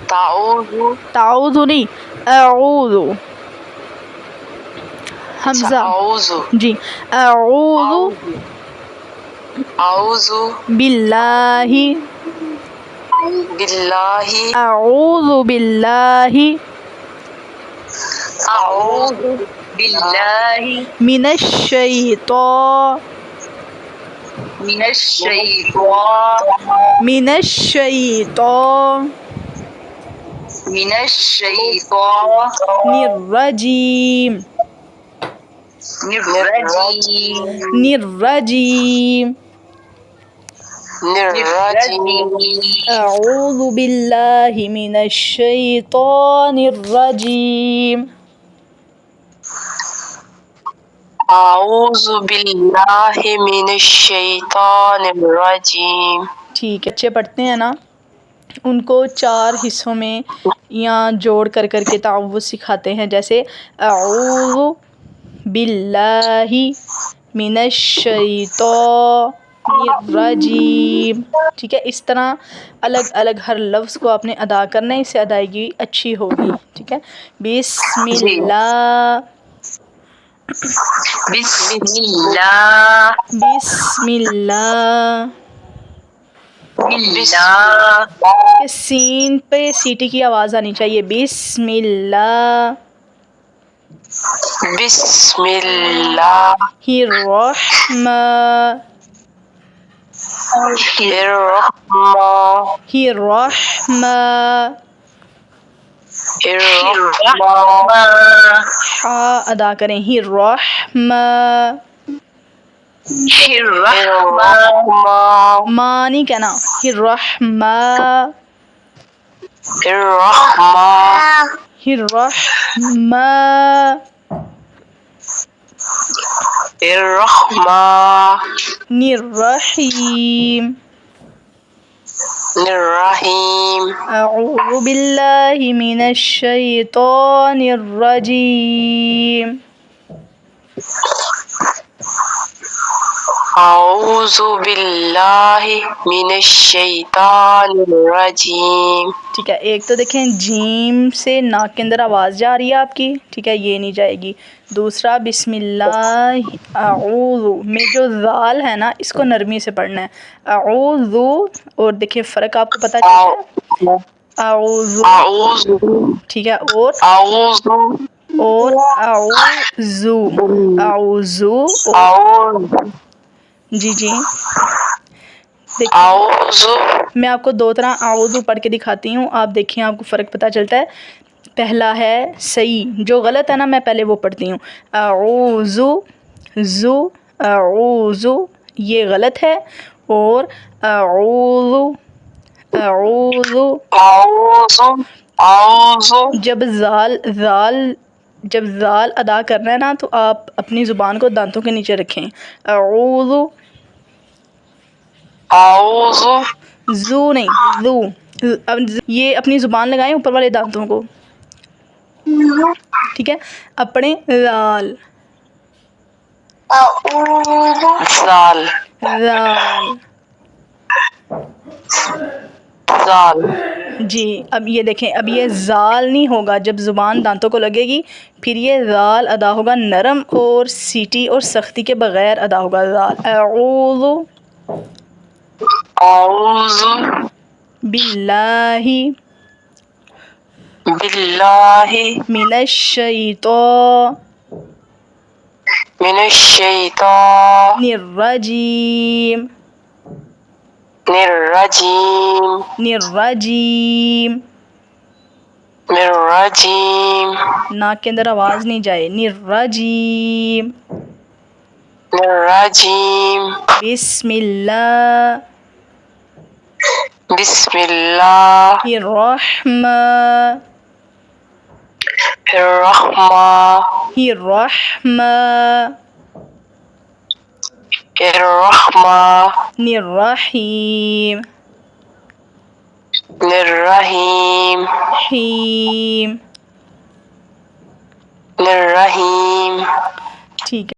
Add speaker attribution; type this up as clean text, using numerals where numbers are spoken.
Speaker 1: تعوذ
Speaker 2: تعوذ نہیں، اعوذ، حمزہ
Speaker 1: اعوذ
Speaker 2: جی، اعوذ
Speaker 1: اعوذ
Speaker 2: باللہ،
Speaker 1: باللہ
Speaker 2: اعوذ باللہ
Speaker 1: اعوذ باللہ
Speaker 2: من الشیطان،
Speaker 1: من الشیطان
Speaker 2: من الشیطان
Speaker 1: من الشیطان
Speaker 2: الرجیم،
Speaker 1: الرجیم
Speaker 2: الرجیم، اعوذ باللہ من الشیطان الرجیم،
Speaker 1: اعوذ باللہ من الشیطان الرجیم.
Speaker 2: ٹھیک ہے، اچھے پڑھتے ہیں نا؟ ان کو 4 حصوں میں یا جوڑ کر کر کے تعوذ سکھاتے ہیں، جیسے اعوذ باللہ من الشیطان الرجیم، ٹھیک ہے؟ اس طرح الگ الگ ہر لفظ کو آپ نے ادا کرنا ہے، اس سے ادائیگی اچھی ہوگی، ٹھیک ہے؟ بسم
Speaker 1: جی.
Speaker 2: اللہ،
Speaker 1: بسم اللہ
Speaker 2: بسم اللہ،
Speaker 1: باللہ
Speaker 2: کہ سین پہ سیٹی کی آواز آنی چاہیے، بسم اللہ
Speaker 1: بسم اللہ
Speaker 2: الرحمن
Speaker 1: الرحمن
Speaker 2: الرحمن،
Speaker 1: الرحمن
Speaker 2: ہا ادا کریں، الرحمن،
Speaker 1: الرحمن
Speaker 2: ما نہیں کہنا، الرحمن،
Speaker 1: الرحمن
Speaker 2: الرحمن،
Speaker 1: الرحمن
Speaker 2: الرحیم،
Speaker 1: الرحیم.
Speaker 2: اعوذ باللہ من الشیطان الرجیم،
Speaker 1: اعوذ باللہ من الشیطان الرجیم.
Speaker 2: ٹھیک ہے؟ ایک تو دیکھیں جیم سے ناک کے اندر آواز جا رہی ہے آپ کی، ٹھیک ہے؟ یہ نہیں جائے گی۔ دوسرا بسم اللہ اعوذ میں جو ذال ہے نا، اس کو نرمی سے پڑھنا ہے، اعوذ، اور دیکھیں فرق آپ کو پتہ چلتا ہے، اعوذ،
Speaker 1: اعوذ
Speaker 2: ٹھیک ہے؟
Speaker 1: اعوذ
Speaker 2: اور اعوذ، اعوذ،
Speaker 1: اعوذ
Speaker 2: جی جی، دیکھیں
Speaker 1: اعوذ
Speaker 2: میں آپ کو 2 طرح اعوذ پڑھ کے دکھاتی ہوں، آپ دیکھیں آپ کو فرق پتہ چلتا ہے۔ پہلا ہے صحیح، جو غلط ہے نا میں پہلے وہ پڑھتی ہوں، اعوذ، زو، اعوذ، یہ غلط ہے، اور اعوذ، اعوذ،
Speaker 1: اعوذ اعوذ
Speaker 2: جب زال ادا کرنا ہے نا تو آپ اپنی زبان کو دانتوں کے نیچے رکھیں، اعوذ،
Speaker 1: اعوذ
Speaker 2: زو نہیں، زو، اب یہ اپنی زبان لگائیں اوپر والے دانتوں کو، ٹھیک ہے؟ اپنے لال،
Speaker 1: زال
Speaker 2: لال،
Speaker 1: زال.
Speaker 2: جی اب یہ دیکھیں، اب یہ زال نہیں ہوگا، جب زبان دانتوں کو لگے گی پھر یہ زال ادا ہوگا نرم اور سیٹی اور سختی کے بغیر ادا ہوگا، زال، اعوذ
Speaker 1: اعوذ
Speaker 2: باللہ
Speaker 1: باللہ
Speaker 2: من الشیطان
Speaker 1: من الشیطان
Speaker 2: الرجیم،
Speaker 1: الرجیم
Speaker 2: الرجیم،
Speaker 1: الرجیم
Speaker 2: ناک کے اندر آواز نہیں جائے، الرجیم،
Speaker 1: الرجیم.
Speaker 2: بسم اللہ
Speaker 1: بسم اللہ
Speaker 2: الرحمن
Speaker 1: الرحمن
Speaker 2: الرحمن
Speaker 1: الرحمن
Speaker 2: الرحیم،
Speaker 1: الرحیم
Speaker 2: حیم،
Speaker 1: الرحیم.
Speaker 2: ٹھیک ہے۔